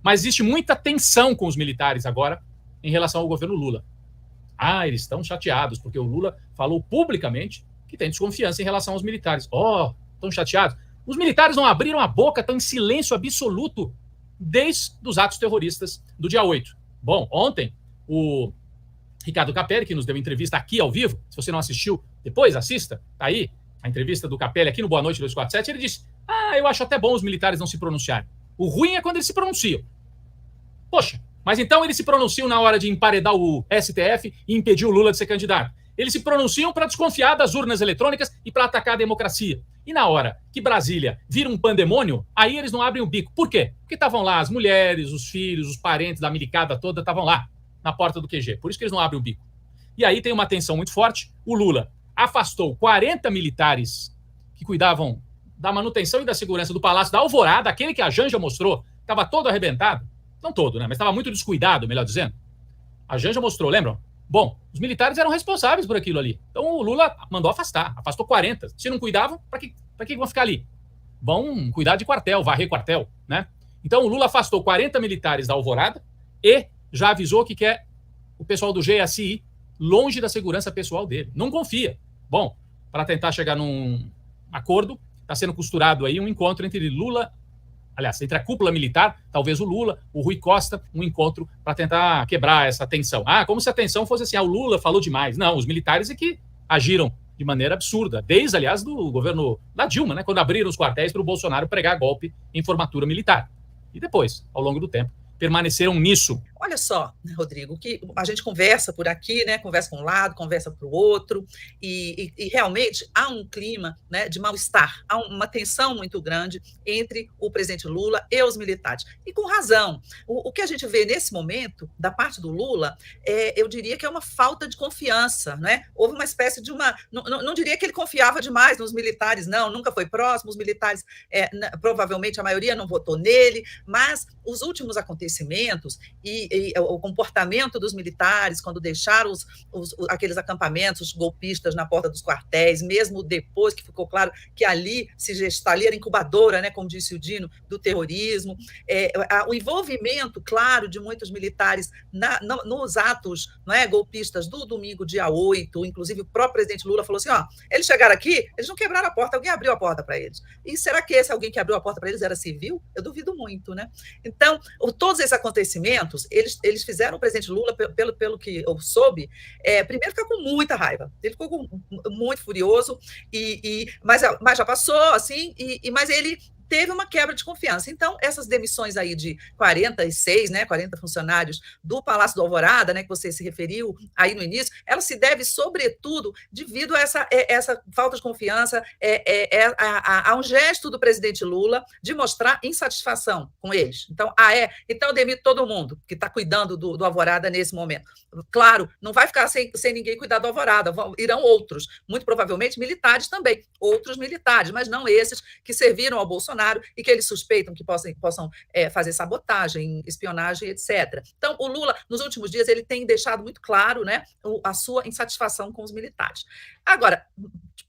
Mas existe muita tensão com os militares agora em relação ao governo Lula. Eles estão chateados, porque o Lula falou publicamente que tem desconfiança em relação aos militares. Estão chateados. Os militares não abriram a boca, estão em silêncio absoluto desde os atos terroristas do dia 8. Bom, ontem, o Ricardo Capelli, que nos deu entrevista aqui ao vivo, se você não assistiu, depois assista, tá aí a entrevista do Capelli aqui no Boa Noite 247, ele disse, eu acho até bom os militares não se pronunciarem. O ruim é quando eles se pronunciam. Poxa, mas então eles se pronunciam na hora de emparedar o STF e impedir o Lula de ser candidato. Eles se pronunciam para desconfiar das urnas eletrônicas e para atacar a democracia. E na hora que Brasília vira um pandemônio, aí eles não abrem o bico. Por quê? Porque estavam lá as mulheres, os filhos, os parentes da milicada toda, estavam lá na porta do QG. Por isso que eles não abrem o bico. E aí tem uma tensão muito forte. O Lula afastou 40 militares que cuidavam da manutenção e da segurança do Palácio da Alvorada, aquele que a Janja mostrou, estava todo arrebentado. Não todo, né? Mas estava muito descuidado, melhor dizendo. A Janja mostrou, lembram? Bom, os militares eram responsáveis por aquilo ali. Então o Lula mandou afastar, afastou 40. Se não cuidavam, para que vão ficar ali? Vão cuidar de quartel, varrer quartel, né? Então o Lula afastou 40 militares da Alvorada e já avisou que quer o pessoal do GSI longe da segurança pessoal dele. Não confia. Bom, para tentar chegar num acordo, está sendo costurado aí um encontro entre entre a cúpula militar, talvez o Lula, o Rui Costa, um encontro para tentar quebrar essa tensão. Como se a tensão fosse assim, o Lula falou demais. Não, os militares é que agiram de maneira absurda, desde, aliás, do governo da Dilma, né, quando abriram os quartéis para o Bolsonaro pregar golpe em formatura militar. E depois, ao longo do tempo, permaneceram nisso. Olha só, Rodrigo, que a gente conversa por aqui, né? Conversa para um lado, conversa para o outro, e realmente há um clima, né, de mal-estar, há uma tensão muito grande entre o presidente Lula e os militares. E com razão. O que a gente vê nesse momento, da parte do Lula, eu diria que é uma falta de confiança, né? Houve uma espécie de uma. Não diria que ele confiava demais nos militares, não, nunca foi próximo, os militares, provavelmente a maioria não votou nele, mas os últimos acontecimentos e o comportamento dos militares quando deixaram aqueles acampamentos golpistas na porta dos quartéis, mesmo depois que ficou claro que ali se gestaria a incubadora, né, como disse o Dino, do terrorismo, o envolvimento, claro, de muitos militares nos atos, não é, golpistas do domingo, dia 8, inclusive o próprio presidente Lula falou assim, eles chegaram aqui, eles não quebraram a porta, alguém abriu a porta para eles. E será que esse alguém que abriu a porta para eles era civil? Eu duvido muito, né? Então, todos esses acontecimentos, eles fizeram o presidente Lula, pelo que eu soube, primeiro ficar com muita raiva. Ele ficou muito furioso, mas já passou, assim, mas ele teve uma quebra de confiança. Então, essas demissões aí de 46, né, 40 funcionários do Palácio do Alvorada, né, que você se referiu aí no início, ela se deve, sobretudo, devido a essa falta de confiança, a um gesto do presidente Lula de mostrar insatisfação com eles. Então, então eu demito todo mundo que está cuidando do Alvorada nesse momento. Claro, não vai ficar sem ninguém cuidar do Alvorada, irão outros, muito provavelmente militares também, outros militares, mas não esses que serviram ao Bolsonaro e que eles suspeitam que possam fazer sabotagem, espionagem, etc. Então, o Lula, nos últimos dias, ele tem deixado muito claro, né, a sua insatisfação com os militares. Agora,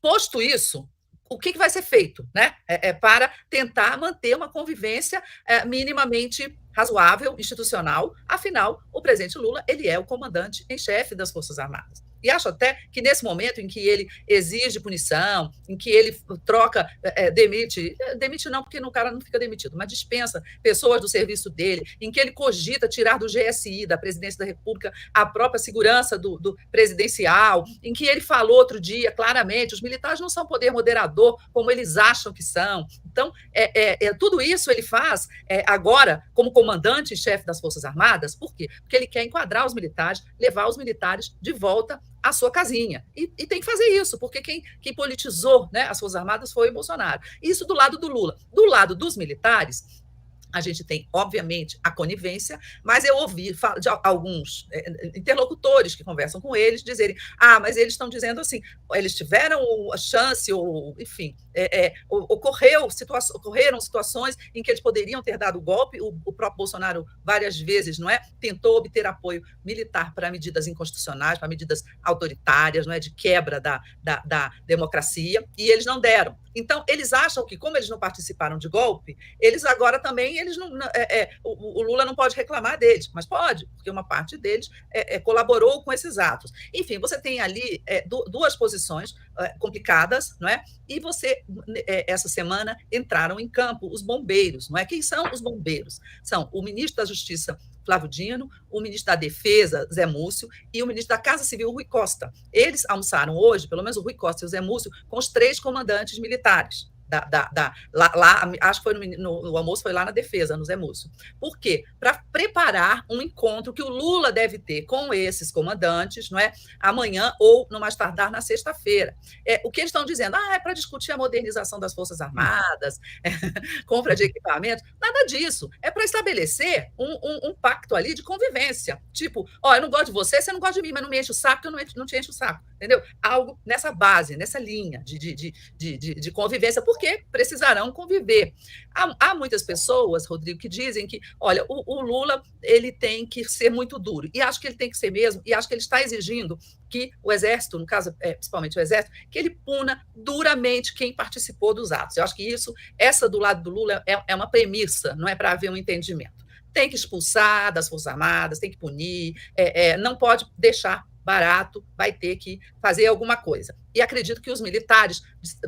posto isso, o que vai ser feito, né, para tentar manter uma convivência minimamente razoável, institucional? Afinal, o presidente Lula, ele é o comandante em chefe das Forças Armadas. E acho até que nesse momento em que ele exige punição, em que ele troca, demite não, porque o cara não fica demitido, mas dispensa pessoas do serviço dele, em que ele cogita tirar do GSI, da Presidência da República, a própria segurança do presidencial, em que ele falou outro dia, claramente, os militares não são poder moderador, como eles acham que são. Então, tudo isso ele faz agora, como comandante e chefe das Forças Armadas. Por quê? Porque ele quer enquadrar os militares, levar os militares de volta à sua casinha. E tem que fazer isso, porque quem politizou, né, as Forças Armadas foi o Bolsonaro. Isso do lado do Lula. Do lado dos militares, a gente tem, obviamente, a conivência, mas eu ouvi de alguns interlocutores que conversam com eles dizerem, mas eles estão dizendo assim, eles tiveram a chance, ou, enfim, ocorreram situações em que eles poderiam ter dado o golpe, o próprio Bolsonaro várias vezes, não é, tentou obter apoio militar para medidas inconstitucionais, para medidas autoritárias, não é, de quebra da democracia, e eles não deram. Então, eles acham que, como eles não participaram de golpe, eles agora também, o Lula não pode reclamar deles, mas pode, porque uma parte deles colaborou com esses atos. Enfim, você tem ali duas posições complicadas, não é? E essa semana, entraram em campo os bombeiros, não é? Quem são os bombeiros? São o ministro da Justiça, Flávio Dino, o ministro da Defesa, Zé Múcio, e o ministro da Casa Civil, Rui Costa. Eles almoçaram hoje, pelo menos o Rui Costa e o Zé Múcio, com os 3 comandantes militares. Lá, acho que foi no almoço, foi lá na Defesa, no Zé Múcio. Por quê? Para preparar um encontro que o Lula deve ter com esses comandantes, não é? Amanhã ou, no mais tardar, na sexta-feira. O que eles estão dizendo? É para discutir a modernização das Forças Armadas, compra de equipamentos. Nada disso. É para estabelecer um pacto ali de convivência. Tipo, eu não gosto de você, você não gosta de mim, mas não me enche o saco, eu não te encho o saco. Entendeu? Algo nessa base, nessa linha de convivência, porque precisarão conviver. Há muitas pessoas, Rodrigo, que dizem que, olha, o Lula ele tem que ser muito duro, e acho que ele tem que ser mesmo, e acho que ele está exigindo que o Exército, no caso, principalmente o Exército, que ele puna duramente quem participou dos atos. Eu acho que essa do lado do Lula é uma premissa, não é para haver um entendimento. Tem que expulsar das Forças Armadas, tem que punir, não pode deixar barato, vai ter que fazer alguma coisa. E acredito que os militares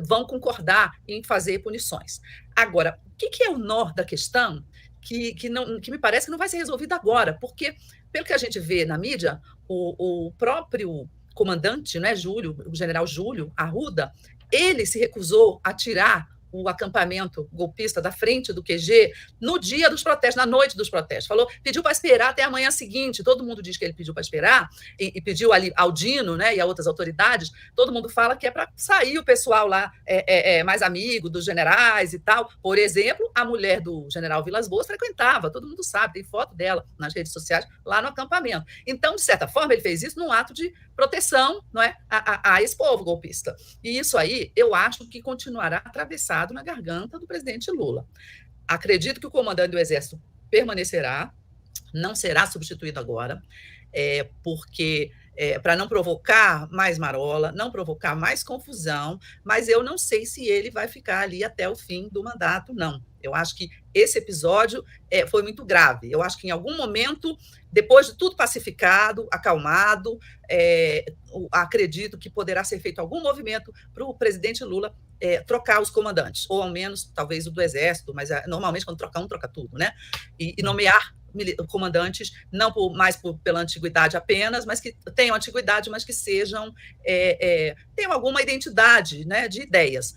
vão concordar em fazer punições. Agora, o que é o nó da questão que me parece que não vai ser resolvido agora? Porque, pelo que a gente vê na mídia, o próprio comandante, né, o general Júlio Arruda, ele se recusou a tirar o acampamento golpista da frente do QG no dia dos protestos, na noite dos protestos. Pediu para esperar até a manhã seguinte. Todo mundo diz que ele pediu para esperar e pediu ali ao Dino, né, e a outras autoridades. Todo mundo fala que é para sair o pessoal lá mais amigo dos generais e tal. Por exemplo, a mulher do general Vilas Boas frequentava, todo mundo sabe, tem foto dela nas redes sociais lá no acampamento. Então, de certa forma, ele fez isso num ato de proteção, não é, a esse povo golpista. E isso aí, eu acho que continuará atravessado na garganta do presidente Lula. Acredito que o comandante do Exército permanecerá, não será substituído agora, porque para não provocar mais marola, não provocar mais confusão, mas eu não sei se ele vai ficar ali até o fim do mandato, não. Eu acho que esse episódio foi muito grave. Eu acho que em algum momento, depois de tudo pacificado, acalmado, acredito que poderá ser feito algum movimento para o presidente Lula trocar os comandantes, ou ao menos, talvez, o do Exército, mas normalmente quando troca um, troca tudo, né? E nomear comandantes, não mais pela antiguidade apenas, mas que tenham antiguidade, mas que sejam tenham alguma identidade, né, de ideias.